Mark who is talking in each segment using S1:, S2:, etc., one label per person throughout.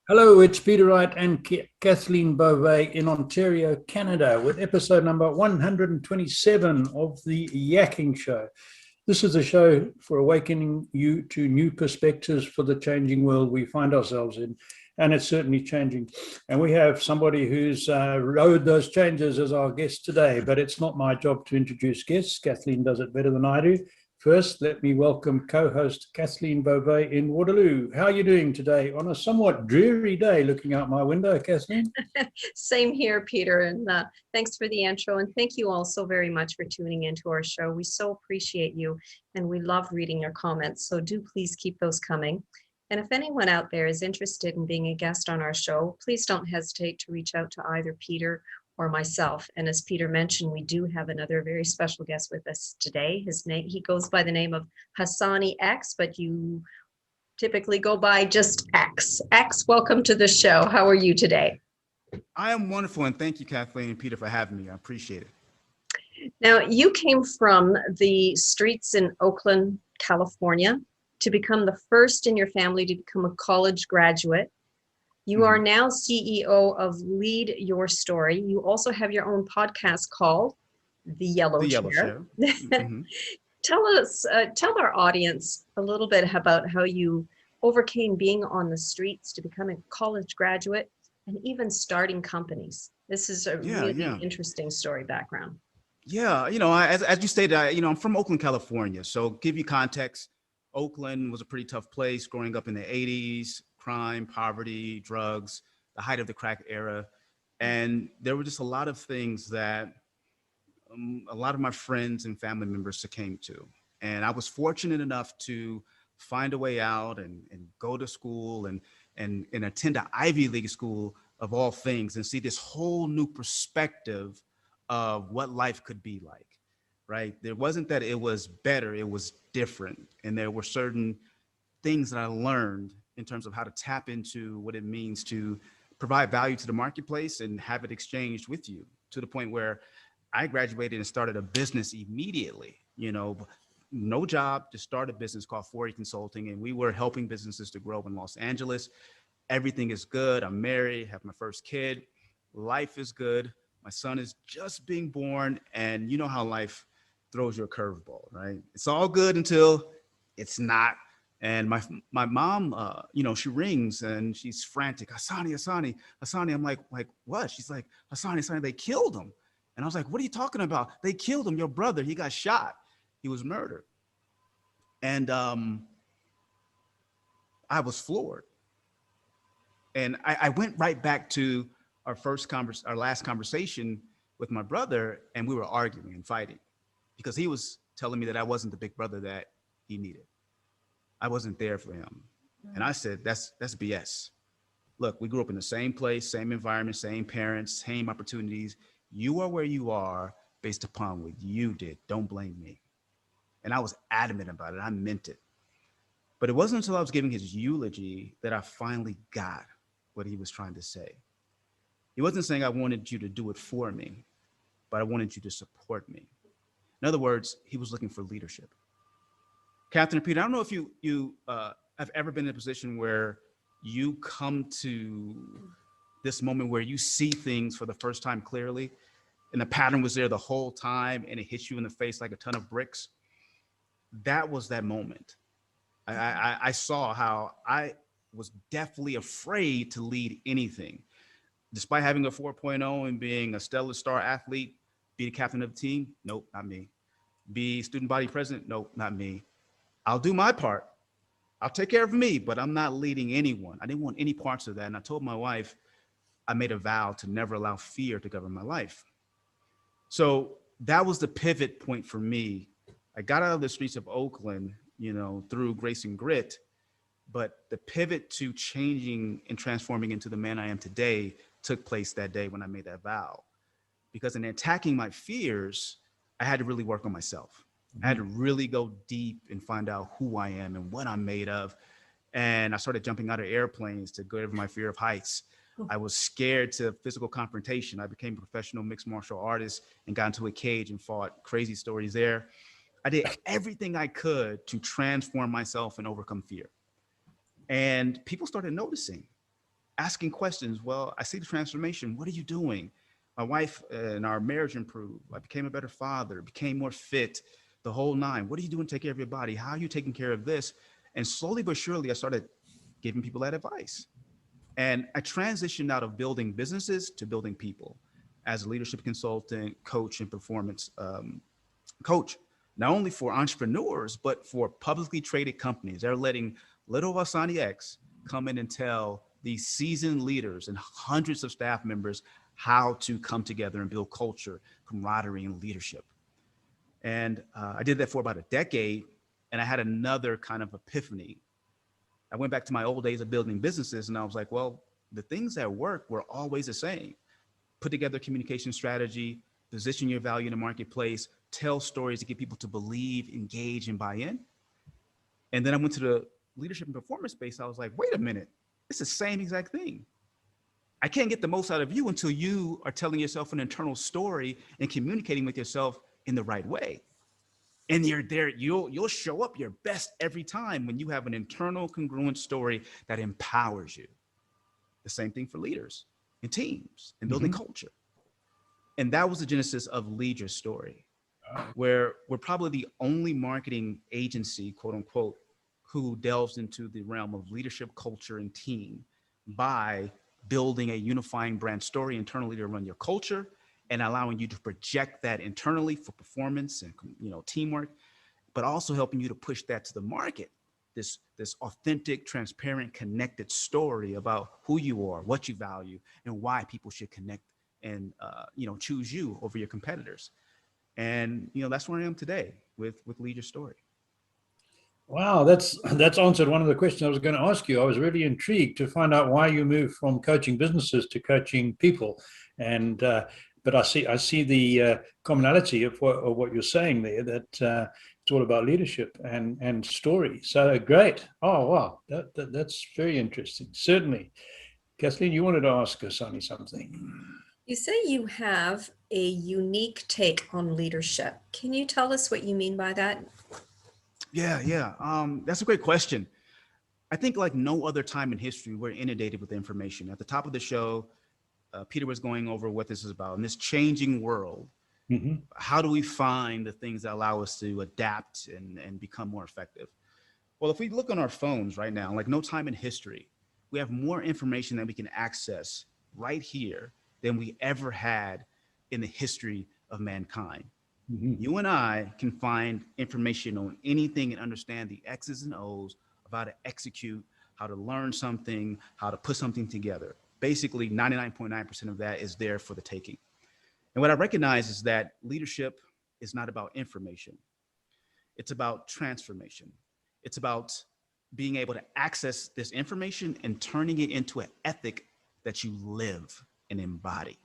S1: Hello, it's Peter Wright and Kathleen Beauvais in Ontario, Canada, with episode number 127 of the Yakking Show. This is a show for awakening you to new perspectives for the changing world we find ourselves in, and it's certainly changing. And we have somebody who's rode those changes as our guest today, but it's not my job to introduce guests. Kathleen does it better than I do. First, let me welcome co-host Kathleen Beauvais in Waterloo. How are you doing today on a somewhat dreary day looking out my window, Kathleen?
S2: Same here, Peter, and thanks for the intro, and thank you all so very much for tuning into our show. We so appreciate you, and we love reading your comments, so do please keep those coming. And if anyone out there is interested in being a guest on our show, please don't hesitate to reach out to either Peter or myself. And as Peter mentioned, we do have another very special guest with us today. He goes by the name of Hasani X, but you typically go by just X. X, welcome to the show. How are you today?
S3: I am wonderful, and thank you, Kathleen and Peter, for having me. I appreciate it.
S2: Now, you came from the streets in Oakland, California, to become the first in your family to become a college graduate. You are now CEO of Lead Your Story. You also have your own podcast called The Yellow Chair. Tell our audience a little bit about how you overcame being on the streets to becoming a college graduate and even starting companies. This is a really interesting story background.
S3: Yeah, as you stated, I'm from Oakland, California. So give you context, Oakland was a pretty tough place growing up in the 80s, crime, poverty, drugs, the height of the crack era. And there were just a lot of things that a lot of my friends and family members succumbed to. And I was fortunate enough to find a way out and go to school and attend an Ivy League school of all things and see this whole new perspective of what life could be like, right? There wasn't that it was better, it was different. And there were certain things that I learned in terms of how to tap into what it means to provide value to the marketplace and have it exchanged with you, to the point where I graduated and started a business immediately, no job, to start a business called 4E Consulting. And we were helping businesses to grow in Los Angeles. Everything is good. I'm married, have my first kid. Life is good. My son is just being born. And you know how life throws you a curveball, right? It's all good until it's not. And my mom, she rings and she's frantic. Hasani. I'm like, what? She's like, Hasani, they killed him. And I was like, what are you talking about? They killed him, your brother. He got shot. He was murdered. And I was floored. And I went right back to our last conversation with my brother, and we were arguing and fighting because he was telling me that I wasn't the big brother that he needed. I wasn't there for him. And I said, that's BS. Look, we grew up in the same place, same environment, same parents, same opportunities. You are where you are based upon what you did. Don't blame me. And I was adamant about it. I meant it. But it wasn't until I was giving his eulogy that I finally got what he was trying to say. He wasn't saying I wanted you to do it for me, but I wanted you to support me. In other words, he was looking for leadership. Catherine and Peter, I don't know if you have ever been in a position where you come to this moment where you see things for the first time clearly, and the pattern was there the whole time, and it hits you in the face like a ton of bricks. That was that moment. I saw how I was definitely afraid to lead anything. Despite having a 4.0 and being a stellar star athlete, be the captain of the team, nope, not me. Be student body president, nope, not me. I'll do my part. I'll take care of me, but I'm not leading anyone. I didn't want any parts of that. And I told my wife, I made a vow to never allow fear to govern my life. So that was the pivot point for me. I got out of the streets of Oakland, through grace and grit, but the pivot to changing and transforming into the man I am today took place that day when I made that vow. Because in attacking my fears, I had to really work on myself. I had to really go deep and find out who I am and what I'm made of. And I started jumping out of airplanes to get over my fear of heights. I was scared to physical confrontation. I became a professional mixed martial artist and got into a cage and fought crazy stories there. I did everything I could to transform myself and overcome fear. And people started noticing. asking questions. Well, I see the transformation. What are you doing? My wife and our marriage improved. I became a better father, became more fit, the whole nine. What are you doing to take care of your body? How are you taking care of this? And slowly but surely, I started giving people that advice. And I transitioned out of building businesses to building people as a leadership consultant, coach, and performance coach, not only for entrepreneurs, but for publicly traded companies. They're letting little Hasani X come in and tell these seasoned leaders and hundreds of staff members how to come together and build culture, camaraderie, and leadership. And I did that for about a decade, and I had another kind of epiphany. I went back to my old days of building businesses, and I was like, well, the things that work were always the same. Put together a communication strategy, position your value in the marketplace, tell stories to get people to believe, engage, and buy in. And then I went to the leadership and performance space. I was like, wait a minute, it's the same exact thing. I can't get the most out of you until you are telling yourself an internal story and communicating with yourself in the right way. And you're there, you'll show up your best every time when you have an internal congruent story that empowers you. The same thing for leaders and teams and building culture. And that was the genesis of Lead Your Story, where we're probably the only marketing agency, quote unquote, who delves into the realm of leadership, culture, and team by building a unifying brand story internally to run your culture and allowing you to project that internally for performance and, you know, teamwork, but also helping you to push that to the market. This authentic, transparent, connected story about who you are, what you value, and why people should connect and you know, choose you over your competitors. And you know, that's where I am today with Lead Your Story.
S1: Wow, that's answered one of the questions I was going to ask you. I was really intrigued to find out why you moved from coaching businesses to coaching people, and but I see the commonality of what you're saying there. That it's all about leadership and story. So great. Oh wow, that's very interesting. Certainly, Kathleen, you wanted to ask Hasani something.
S2: You say you have a unique take on leadership. Can you tell us what you mean by that?
S3: Yeah. That's a great question. I think like no other time in history, we're inundated with information. At the top of the show, Peter was going over what this is about. In this changing world, how do we find the things that allow us to adapt and become more effective? Well, if we look on our phones right now, like no time in history, we have more information that we can access right here than we ever had in the history of mankind. You and I can find information on anything and understand the X's and O's of how to execute, how to learn something, how to put something together. Basically, 99.9% of that is there for the taking. And what I recognize is that leadership is not about information. It's about transformation. It's about being able to access this information and turning it into an ethic that you live and embody.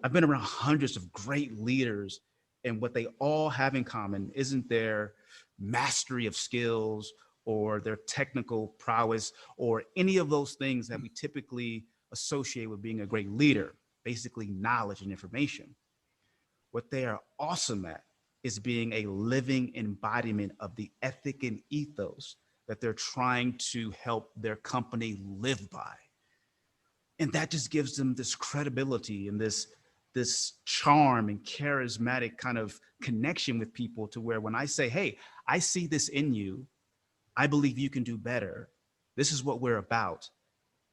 S3: I've been around hundreds of great leaders, and what they all have in common isn't their mastery of skills or their technical prowess or any of those things that we typically associate with being a great leader, basically knowledge and information. What they are awesome at is being a living embodiment of the ethic and ethos that they're trying to help their company live by. And that just gives them this credibility and this charm and charismatic kind of connection with people, to where when I say, hey, I see this in you, I believe you can do better, this is what we're about.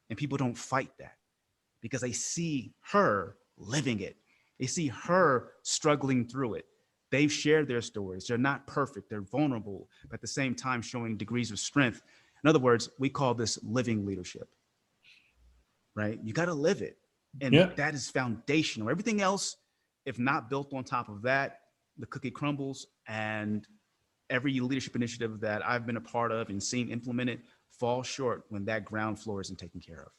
S3: And people don't fight that because they see her living it. They see her struggling through it. They've shared their stories. They're not perfect. They're vulnerable, but at the same time showing degrees of strength. In other words, we call this living leadership, right? You got to live it. And that is foundational. Everything else, if not built on top of that, the cookie crumbles. And every leadership initiative that I've been a part of and seen implemented falls short when that ground floor isn't taken care of.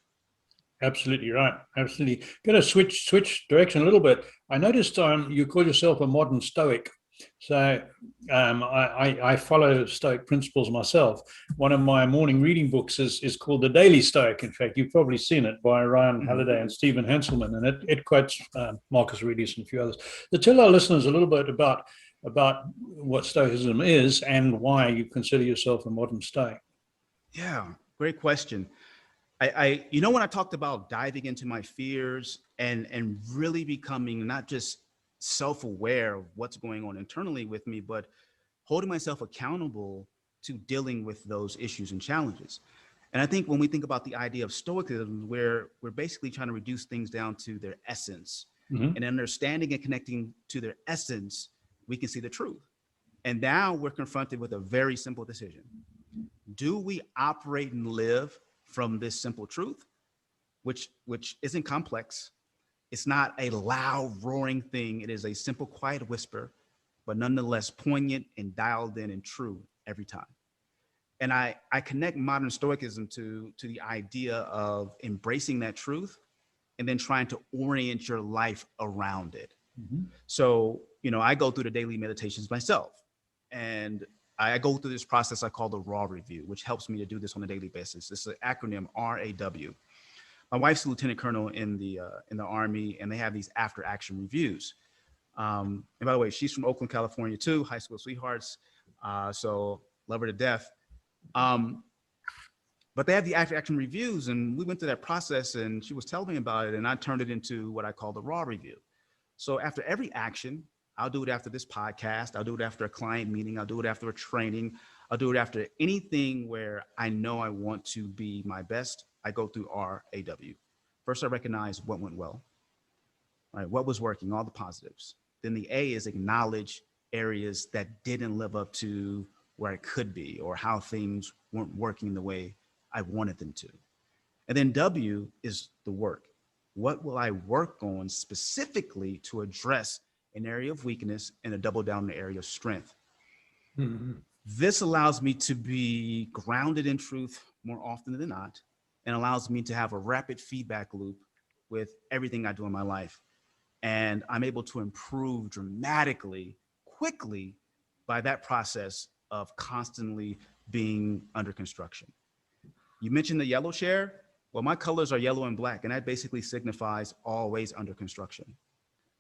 S1: Absolutely right. Absolutely. Going to switch direction a little bit. I noticed you call yourself a modern Stoic. So I follow Stoic principles myself. One of my morning reading books is called The Daily Stoic. In fact, you've probably seen it, by Ryan Halliday and Stephen Hanselman, and it quotes Marcus Aurelius and a few others. To tell our listeners a little bit about what Stoicism is and why you consider yourself a modern Stoic.
S3: Yeah, great question. When I talked about diving into my fears and really becoming not just self-aware of what's going on internally with me, but holding myself accountable to dealing with those issues and challenges. And I think when we think about the idea of Stoicism, we're basically trying to reduce things down to their essence.
S1: Mhm.
S3: And understanding and connecting to their essence, we can see the truth. And now we're confronted with a very simple decision. Do we operate and live from this simple truth, which isn't complex? It's not a loud, roaring thing. It is a simple, quiet whisper, but nonetheless poignant and dialed in and true every time. And I connect modern Stoicism to the idea of embracing that truth and then trying to orient your life around it.
S1: Mhm.
S3: So, I go through the daily meditations myself, and I go through this process I call the RAW review, which helps me to do this on a daily basis. This is an acronym, RAW. My wife's a lieutenant colonel in the Army, and they have these after action reviews. And by the way, she's from Oakland, California too, high school sweethearts. So love her to death. But they have the after action reviews, and we went through that process, and she was telling me about it, and I turned it into what I call the RAW review. So after every action, I'll do it after this podcast, I'll do it after a client meeting, I'll do it after a training, I'll do it after anything where I know I want to be my best. I go through RAW. First, I recognize what went well, right? What was working, all the positives. Then the A is acknowledge areas that didn't live up to where I could be or how things weren't working the way I wanted them to. And then W is the work. What will I work on specifically to address an area of weakness and to double down in the area of strength?
S1: Mhm.
S3: This allows me to be grounded in truth more often than not, and allows me to have a rapid feedback loop with everything I do in my life. And I'm able to improve dramatically, quickly, by that process of constantly being under construction. You mentioned the yellow share. Well, my colors are yellow and black, and that basically signifies always under construction,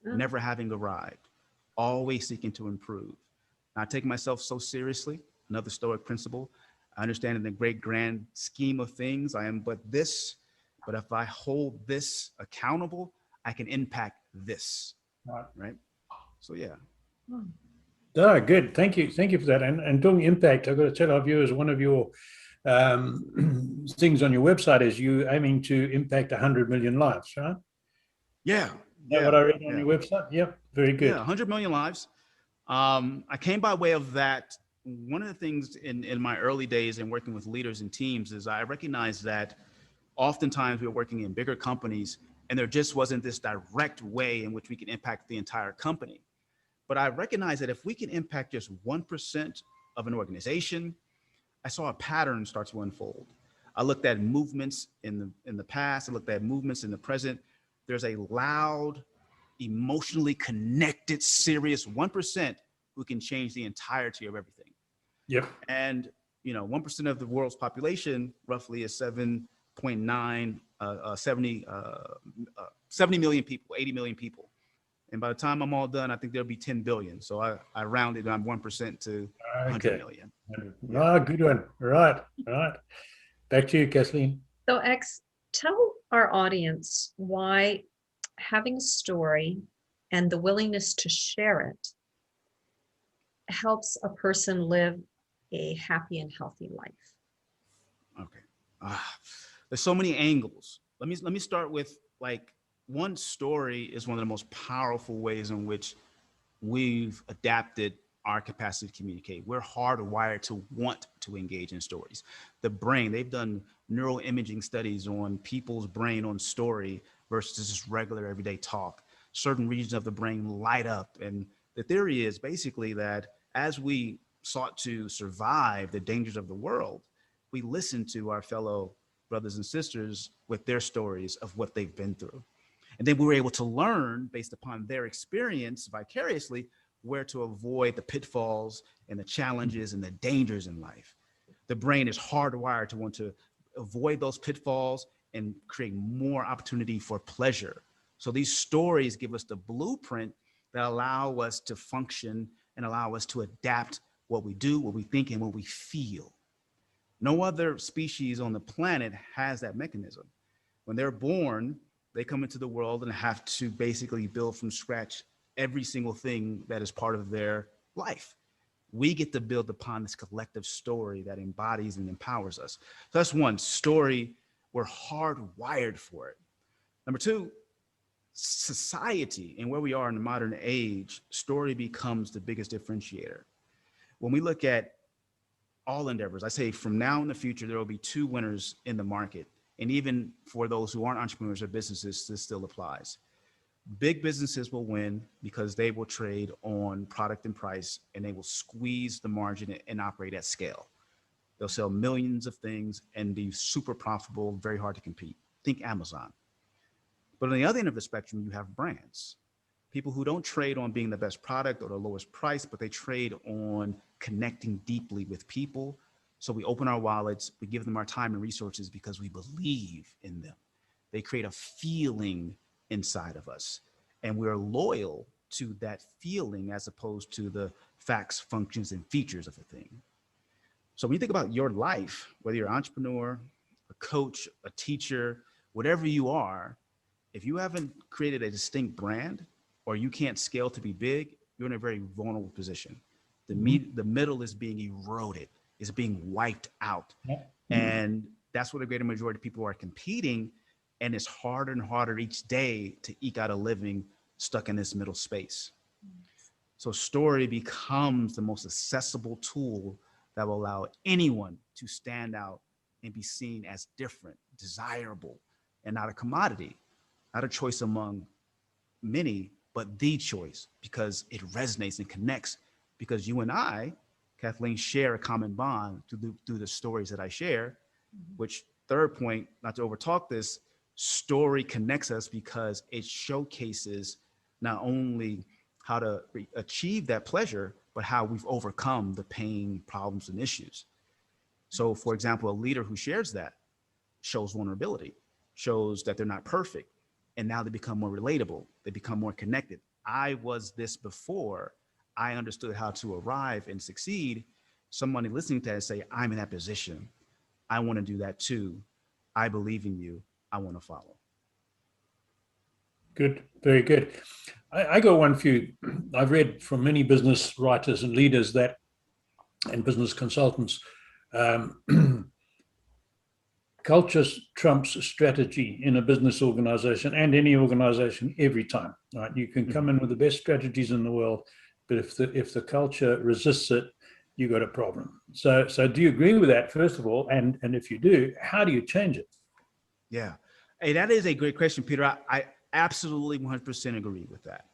S2: Oh,
S3: never having arrived, always seeking to improve. Not taking myself so seriously, another Stoic principle. I understand in the great grand scheme of things, I am but this, but if I hold this accountable, I can impact this,
S1: Right.
S3: right? So yeah.
S1: Oh, good. Thank you. Thank you for that. And talking impact, I've got to tell our viewers one of your things on your website is you aiming to impact 100 million lives, right?
S3: Yeah.
S1: Is that what I read on
S3: Yeah.
S1: your website? Yep. Very good.
S3: Yeah, 100 million lives. I came by way of that. One of the things in my early days in working with leaders and teams is I recognized that oftentimes we were working in bigger companies and there just wasn't this direct way in which we can impact the entire company. But I recognized that if we can impact just 1% of an organization, I saw a pattern start to unfold. I looked at movements in the past, I looked at movements in the present. There's a loud, emotionally connected, serious 1% who can change the entirety of everything.
S1: Yep.
S3: And 1% of the world's population roughly is 7.9, 70 million people, 80 million people. And by the time I'm all done, I think there'll be 10 billion. So I rounded on 1% to 100
S1: Okay.
S3: million.
S1: Ah, good one. Right. Right. Back to you, Kathleen.
S2: so X, tell our audience why having a story and the willingness to share it helps a person live a happy and healthy life.
S3: Okay. There's so many angles. Let me start with one story is one of the most powerful ways in which we've adapted our capacity to communicate. We're hardwired to want to engage in stories. The brain, they've done neuroimaging studies on people's brain on story versus just regular everyday talk. Certain regions of the brain light up. And the theory is basically that as we sought to survive the dangers of the world, we listened to our fellow brothers and sisters with their stories of what they've been through. And then we were able to learn based upon their experience vicariously where to avoid the pitfalls and the challenges and the dangers in life. The brain is hardwired to want to avoid those pitfalls and create more opportunity for pleasure. So these stories give us the blueprint that allow us to function and allow us to adapt what we do, what we think, and what we feel. No other species on the planet has that mechanism. When they're born, they come into the world and have to basically build from scratch every single thing that is part of their life. We get to build upon this collective story that embodies and empowers us. So that's one story. We're hardwired for it. Number two, society and where we are in the modern age, story becomes the biggest differentiator. When we look at all endeavors, I say from now in the future, there will be two winners in the market. And even for those who aren't entrepreneurs or businesses, this still applies. Big businesses will win because they will trade on product and price, and they will squeeze the margin and operate at scale. They'll sell millions of things and be super profitable, very hard to compete. Think Amazon. But on the other end of the spectrum, you have brands. People who don't trade on being the best product or the lowest price, but they trade on connecting deeply with people. So we open our wallets, we give them our time and resources because we believe in them. They create a feeling inside of us, and we're loyal to that feeling as opposed to the facts, functions, and features of the thing. So when you think about your life, whether you're an entrepreneur, a coach, a teacher, whatever you are, if you haven't created a distinct brand or you can't scale to be big, you're in a very vulnerable position. The middle is being eroded, is being wiped out. And that's where the greater majority of people are competing. And it's harder and harder each day to eke out a living stuck in this middle space. So story becomes the most accessible tool that will allow anyone to stand out and be seen as different, desirable, and not a commodity, not a choice among many, but the choice, because it resonates and connects, because you and I, Kathleen, share a common bond through the stories that I share, which third point, not to overtalk this, story connects us because it showcases not only how to achieve that pleasure, but how we've overcome the pain, problems, and issues. So for example, a leader who shares that shows vulnerability, shows that they're not perfect. And now they become more relatable. They become more connected. I was this before. I understood how to arrive and succeed. Somebody listening to that say, I'm in that position. I want to do that too. I believe in you. I want to follow.
S1: Good, very good. I got one for you. I've read from many business writers and leaders that, and business consultants, culture trumps strategy in a business organization and any organization every time. Right? You can come in with the best strategies in the world, but if the culture resists it, you got a problem. So do you agree with that, first of all? And if you do, how do you change it?
S3: Yeah. Hey, that is a great question, Peter. I absolutely 100% agree with that.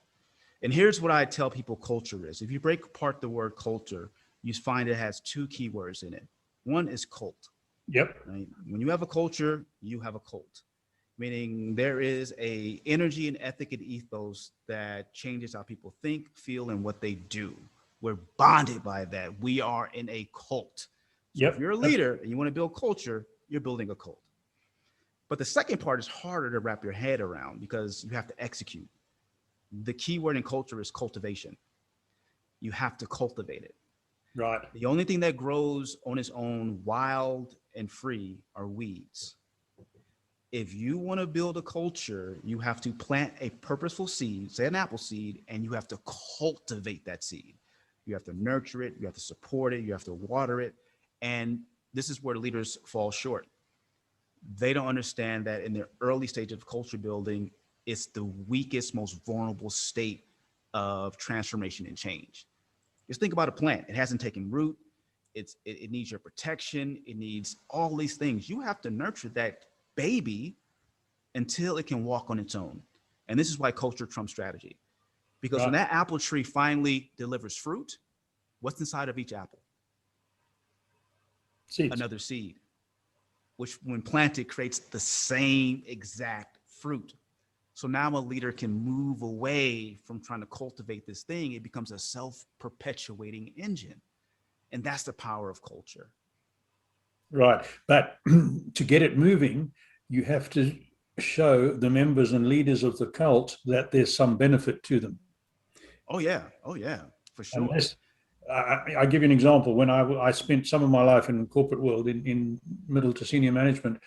S3: And here's what I tell people culture is. If you break apart the word culture, you find it has two key words in it. One is cult.
S1: Yep.
S3: Right? When you have a culture, you have a cult, meaning there is a energy and ethic and ethos that changes how people think, feel, and what they do. We're bonded by that. We are in a cult. So if you're a leader and you want to build culture, you're building a cult. But the second part is harder to wrap your head around because you have to execute. The key word in culture is cultivation. You have to cultivate it.
S1: Right.
S3: The only thing that grows on its own, wild and free, are weeds. If you want to build a culture, you have to plant a purposeful seed, say an apple seed, and you have to cultivate that seed. You have to nurture it, you have to support it, you have to water it. And this is where leaders fall short. They don't understand that in their early stage of culture building, it's the weakest, most vulnerable state of transformation and change. Just think about a plant. It hasn't taken root. It needs your protection. It needs all these things. You have to nurture that baby until it can walk on its own. And this is why culture trumps strategy. Because when that apple tree finally delivers fruit, what's inside of each apple?
S1: Seeds.
S3: Another seed, which when planted creates the same exact fruit. So now a leader can move away from trying to cultivate this thing. It becomes a self-perpetuating engine. And that's the power of culture.
S1: Right. But to get it moving, you have to show the members and leaders of the cult that there's some benefit to them.
S3: Oh, yeah. Oh, yeah, for sure.
S1: I give you an example. When I spent some of my life in the corporate world in middle to senior management,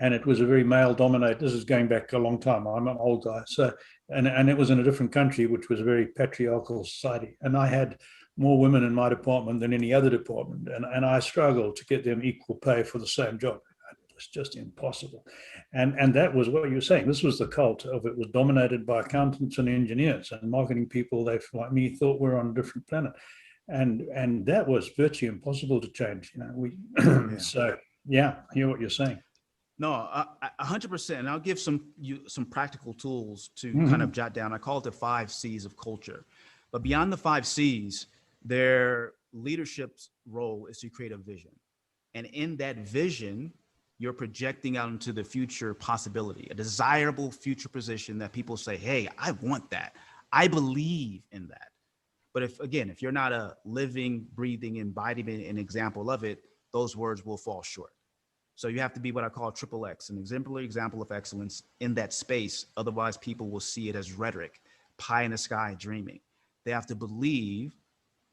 S1: and it was a very male dominated. This is going back a long time. I'm an old guy, so and it was in a different country, which was a very patriarchal society. And I had more women in my department than any other department, and I struggled to get them equal pay for the same job. It's just impossible. And that was what you were saying. This was the cult of it was dominated by accountants and engineers and marketing people. They, like me, thought we're on a different planet. And that was virtually impossible to change. We
S3: Yeah.
S1: so yeah, I hear what you're saying.
S3: No, 100%. And I'll give some practical tools to kind of jot down. I call it the 5 C's of culture. But beyond the 5 C's, their leadership's role is to create a vision. And in that vision, you're projecting out into the future possibility, a desirable future position that people say, hey, I want that. I believe in that. But if you're not a living, breathing embodiment and example of it, those words will fall short. So you have to be what I call triple X, an exemplary example of excellence in that space. Otherwise, people will see it as rhetoric, pie in the sky dreaming. They have to believe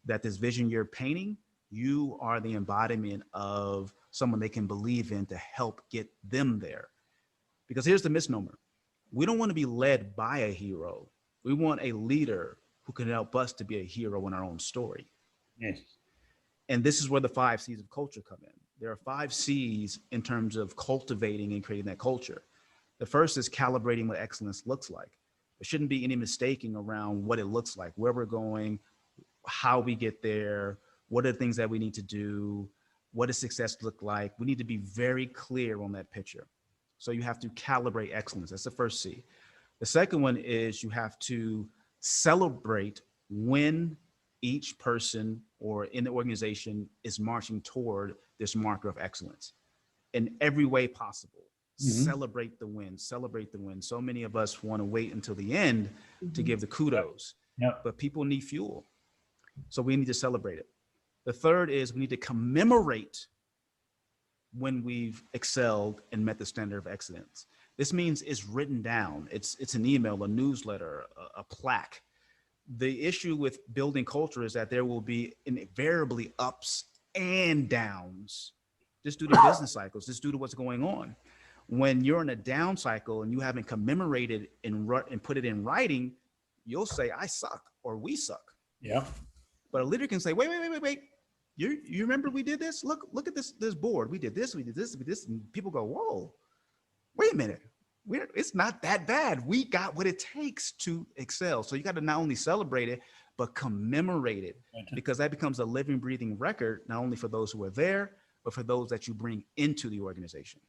S3: that this vision you're painting, you are the embodiment of someone they can believe in to help get them there. Because here's the misnomer. We don't want to be led by a hero. We want a leader who can help us to be a hero in our own story.
S1: Yes.
S3: And this is where the 5 C's of culture come in. There are 5 C's in terms of cultivating and creating that culture. The first is calibrating what excellence looks like. There shouldn't be any mistaking around what it looks like, where we're going, how we get there, what are the things that we need to do, what does success look like? We need to be very clear on that picture. So you have to calibrate excellence. That's the first C. The second one is you have to celebrate when each person or in the organization is marching toward this marker of excellence in every way possible. Celebrate the win, celebrate the win. So many of us want to wait until the end to give the kudos, but people need fuel. So we need to celebrate it. The third is we need to commemorate when we've excelled and met the standard of excellence. This means it's written down. It's an email, a newsletter, a plaque. The issue with building culture is that there will be invariably ups and downs just due to business cycles, just due to what's going on. When you're in a down cycle and you haven't commemorated and put it in writing, you'll say, I suck or we suck.
S1: Yeah.
S3: But a leader can say, wait. You remember we did this? Look at this board. We did this, we did this. And people go, whoa, wait a minute. It's not that bad. We got what it takes to excel. So you got to not only celebrate it, but commemorate it, because that becomes a living, breathing record, not only for those who are there, but for those that you bring into the organization.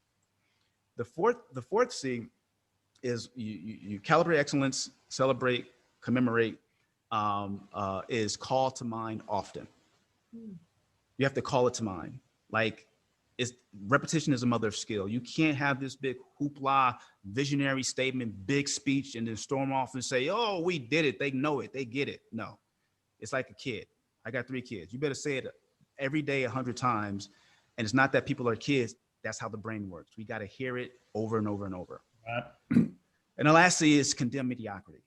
S3: The fourth C is you calibrate excellence, celebrate, commemorate, is call to mind often. You have to call it to mind. Like, repetition is a mother of skill. You can't have this big hoopla, visionary statement, big speech, and then storm off and say, oh, we did it. They know it. They get it. No, it's like a kid. I got 3 kids. You better say it every day 100 times. And it's not that people are kids. That's how the brain works. We got to hear it over and over and over. And the last C is condemn mediocrity.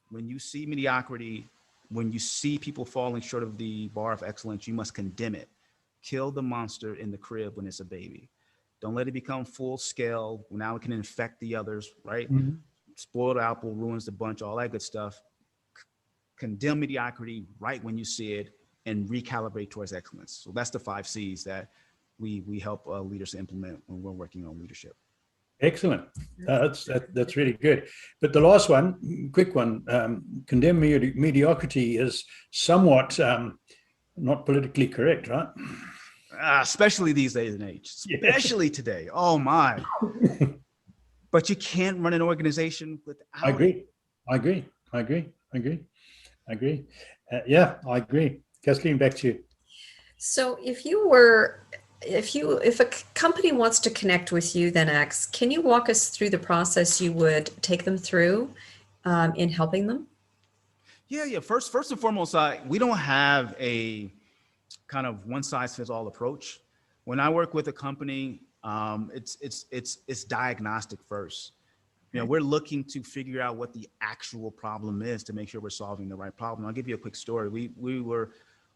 S3: When you see mediocrity, when you see people falling short of the bar of excellence, you must condemn it. Kill the monster in the crib when it's a baby. Don't let it become full scale. Now it can infect the others, right? Spoiled apple ruins the bunch, all that good stuff. Condemn mediocrity right when you see it and recalibrate towards excellence. So that's the 5 C's that we help leaders implement when we're working on leadership.
S1: Excellent. That's really good. But the last one, quick one, condemn mediocrity is somewhat not politically correct, right?
S3: Especially these days and age, especially today. Oh my. But you can't run an organization without
S1: I agree. Yeah, I agree. Kathleen, back to you.
S2: So if a company wants to connect with you, then X, can you walk us through the process you would take them through in helping them? Yeah.
S3: First and foremost, we don't have a kind of one size fits all approach. When I work with a company, it's diagnostic first. You know, we're looking to figure out what the actual problem is to make sure we're solving the right problem. I'll give you a quick story. We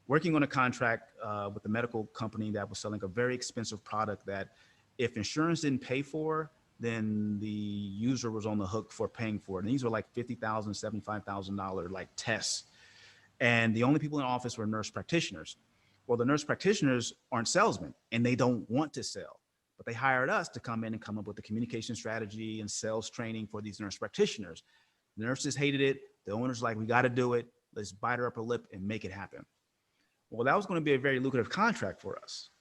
S3: working on a contract with a medical company that was selling a very expensive product that if insurance didn't pay for, then the user was on the hook for paying for it. And these were like $50,000, $75,000 like tests. And the only people in the office were nurse practitioners. Well, the nurse practitioners aren't salesmen and they don't want to sell, but they hired us to come in and come up with the communication strategy and sales training for these nurse practitioners. The nurses hated it. The owners like, we got to do it. Let's bite her upper lip and make it happen. Well, that was going to be a very lucrative contract for us.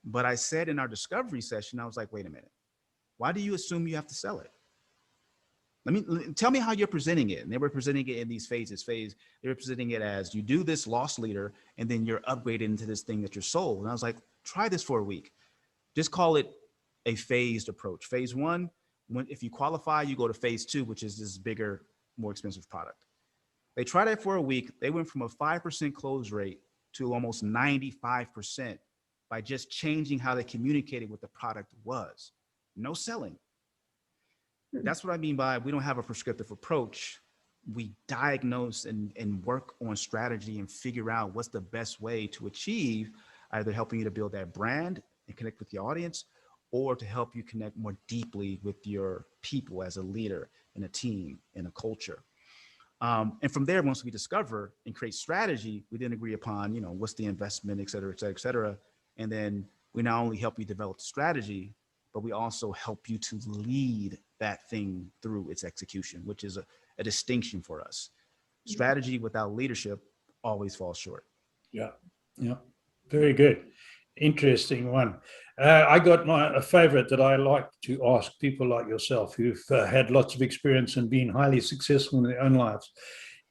S3: But I said in our discovery session, I was like, wait a minute. Why do you assume you have to sell it? Tell me how you're presenting it. And they were presenting it in these phases. They were presenting it as you do this loss leader, and then you're upgraded into this thing that you're sold. And I was like, try this for a week. Just call it a phased approach. Phase one, if you qualify, you go to phase two, which is this bigger, more expensive product. They tried it for a week. They went from a 5% close rate to almost 95% by just changing how they communicated what the product was. No selling. That's what I mean by we don't have a prescriptive approach. We diagnose and work on strategy and figure out what's the best way to achieve either helping you to build that brand and connect with your audience, or to help you connect more deeply with your people as a leader in a team, in a culture. And from there, once we discover and create strategy, we then agree upon, what's the investment, et cetera, et cetera, et cetera. And then we not only help you develop the strategy, but we also help you to lead that thing through its execution, which is a distinction for us. Strategy without leadership always falls short.
S1: Yeah. Very good. Interesting one. I got a favorite that I like to ask people like yourself who've had lots of experience and been highly successful in their own lives.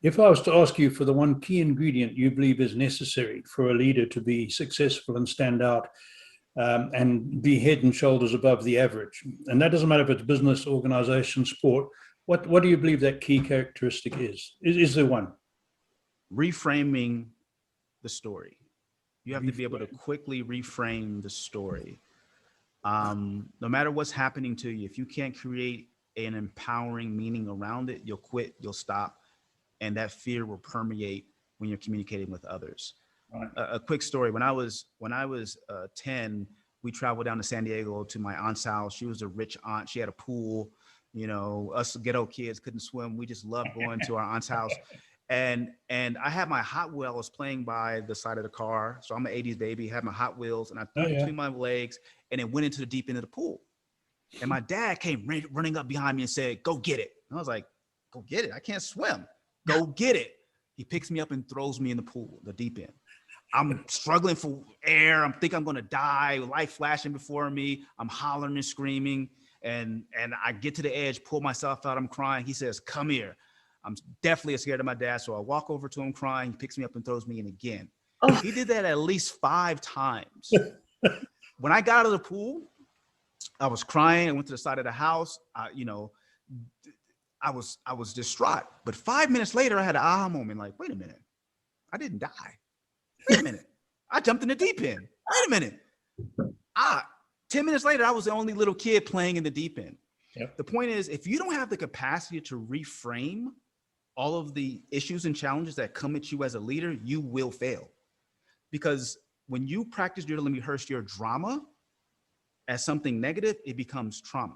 S1: If I was to ask you for the one key ingredient you believe is necessary for a leader to be successful and stand out, and be head and shoulders above the average, and that doesn't matter if it's business, organization, sport, what do you believe that key characteristic is? Is there one?
S3: Reframing the story. You have to be able to quickly reframe the story. No matter what's happening to you, if you can't create an empowering meaning around it, you'll quit, you'll stop, and that fear will permeate when you're communicating with others. Right. A quick story. When I was 10, we traveled down to San Diego to my aunt's house. She was a rich aunt. She had a pool. Us ghetto kids couldn't swim. We just loved going to our aunt's house. And I had my Hot Wheel. I was playing by the side of the car. So I'm an 80s baby, had my Hot Wheels, and I threw it between my legs, and it went into the deep end of the pool. And my dad came running up behind me and said, "Go get it." And I was like, "Go get it? I can't swim. Go get it." He picks me up and throws me in the pool, the deep end. I'm struggling for air. I'm thinking I'm going to die. Light flashing before me. I'm hollering and screaming. And I get to the edge, pull myself out. I'm crying. He says, "Come here." I'm definitely scared of my dad. So I walk over to him crying. He picks me up and throws me in again. Oh. He did that at least 5 times. When I got out of the pool, I was crying. I went to the side of the house. I was distraught. But 5 minutes later, I had an aha moment. Like, wait a minute. I didn't die. Wait a minute. I jumped in the deep end. Wait a minute. 10 minutes later, I was the only little kid playing in the deep end. Yep. The point is, if you don't have the capacity to reframe all of the issues and challenges that come at you as a leader, you will fail. Because when you practice and rehearse your drama as something negative, it becomes trauma.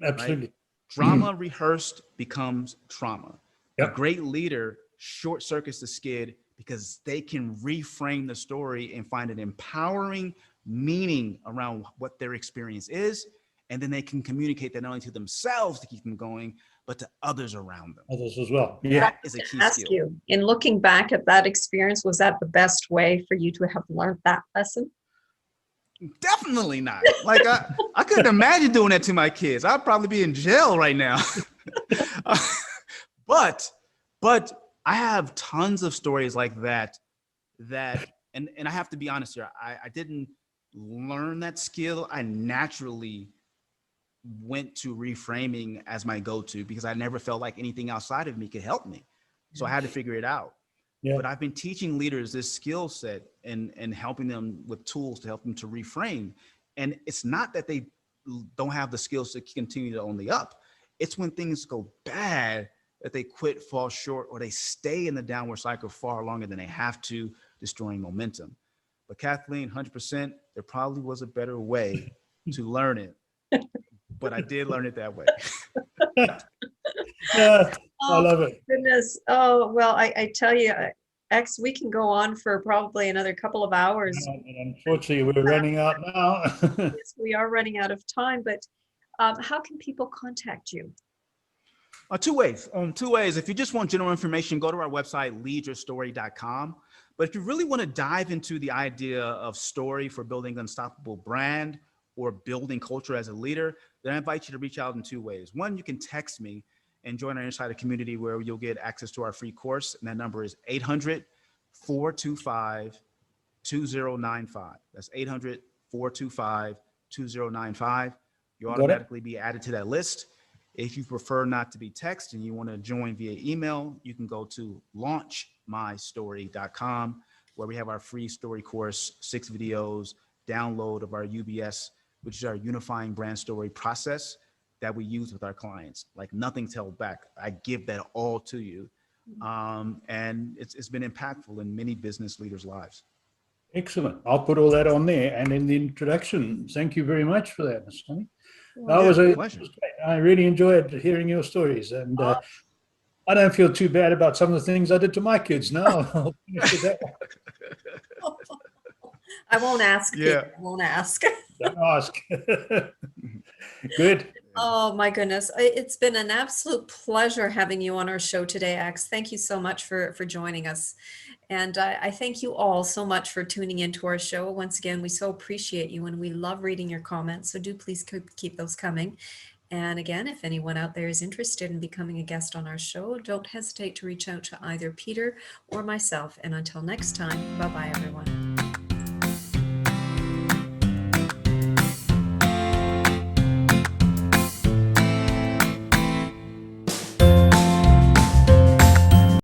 S1: Absolutely.
S3: Right? Drama rehearsed becomes trauma.
S1: Yep.
S3: A great leader short circuits the skid because they can reframe the story and find an empowering meaning around what their experience is. And then they can communicate that not only to themselves to keep them going, but to others around them.
S1: Others as well.
S3: Yeah. That is a key skill.
S2: You, in looking back at that experience, was that the best way for you to have learned that lesson?
S3: Definitely not. Like I couldn't imagine doing that to my kids. I'd probably be in jail right now. But I have tons of stories like that, and I have to be honest here. I didn't learn that skill. I naturally went to reframing as my go-to because I never felt like anything outside of me could help me. So I had to figure it out. Yeah. But I've been teaching leaders this skill set and helping them with tools to help them to reframe. And it's not that they don't have the skills to continue to own the up. It's when things go bad that they quit, fall short, or they stay in the downward cycle far longer than they have to destroying momentum. But Kathleen, 100%, there probably was a better way to learn it, but I did learn it that way.
S1: Yeah, I
S2: Oh,
S1: love it.
S2: goodness. Oh, well, I tell you, X, we can go on for probably another couple of hours.
S1: And unfortunately, we're running out now.
S2: Yes, we are running out of time, but how can people contact you?
S3: Two ways. Two ways. If you just want general information, go to our website, leadyourstory.com. But if you really want to dive into the idea of story for building an unstoppable brand or building culture as a leader, then I invite you to reach out in two ways. One, you can text me and join our insider community where you'll get access to our free course. And that number is 800-425-2095. That's 800-425-2095. You'll automatically be added to that list. If you prefer not to be texted and you want to join via email, you can go to launchmystory.com, where we have our free story course, 6 videos, download of our UBS, which is our unifying brand story process that we use with our clients. Like, nothing's held back. I give that all to you. And it's been impactful in many business leaders' lives.
S1: Excellent. I'll put all that on there. And in the introduction, thank you very much for that, Hasani.
S2: Well,
S1: That was a
S3: pleasure.
S1: I really enjoyed hearing your stories, and I don't feel too bad about some of the things I did to my kids now. I'll finish with that one.
S2: I won't ask.
S3: Yeah.
S2: Peter. I won't ask.
S1: Don't ask. Good.
S2: Oh my goodness. It's been an absolute pleasure having you on our show today, X. Thank you so much for joining us. And I thank you all so much for tuning into our show. Once again, we so appreciate you and we love reading your comments. So do please keep those coming. And again, if anyone out there is interested in becoming a guest on our show, don't hesitate to reach out to either Peter or myself. And until next time, bye-bye, everyone.